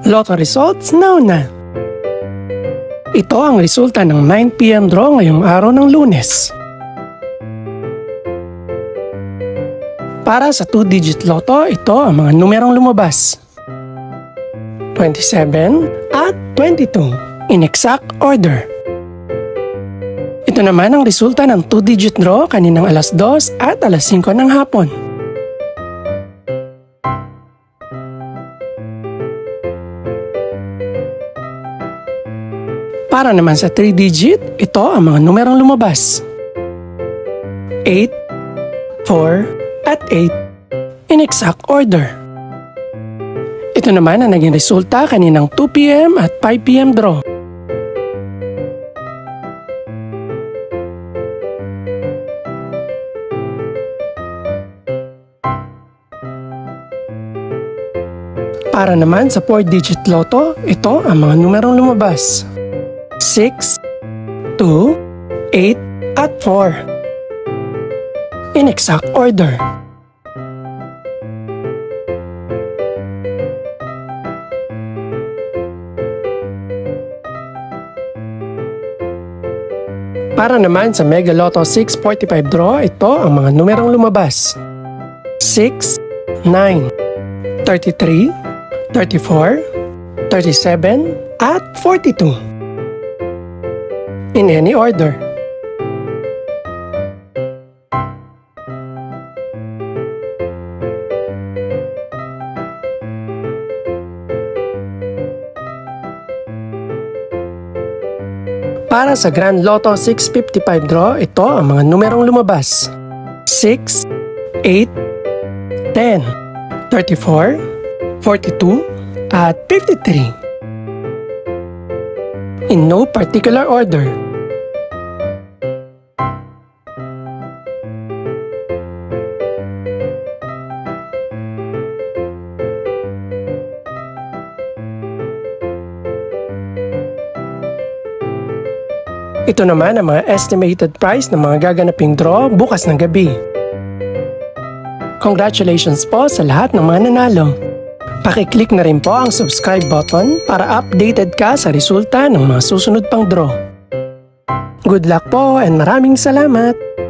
Lotto results now na. Ito ang resulta ng 9 PM draw ngayong araw ng Lunes. Para sa 2-digit lotto, ito ang mga numerong lumabas. 27 at 22 in exact order. Ito naman ang resulta ng 2-digit draw kaninang alas 2 at alas 5 ng hapon. Para naman sa 3-digit, ito ang mga numerong lumabas. 8, 4, at 8 in exact order. Ito naman ang naging resulta kaninang 2 PM at 5 PM draw. Para naman sa 4-digit lotto, ito ang mga numerong lumabas. 6, 2, 8, at 4 in exact order. Para naman sa Mega Lotto 645 draw, ito ang mga numerong lumabas. 6, 9, 33, 34, 37, at 42. In any order. Para sa Grand Lotto 655 draw, ito ang mga numerong lumabas. 6, 8, 10, 34, 42, at 53. In no particular order. Ito naman ang mga estimated price ng mga gaganaping draw bukas ng gabi. Congratulations po sa lahat ng mga nanalo. Pakiclick na rin po ang subscribe button para updated ka sa resulta ng mga susunod pang draw. Good luck po and maraming salamat!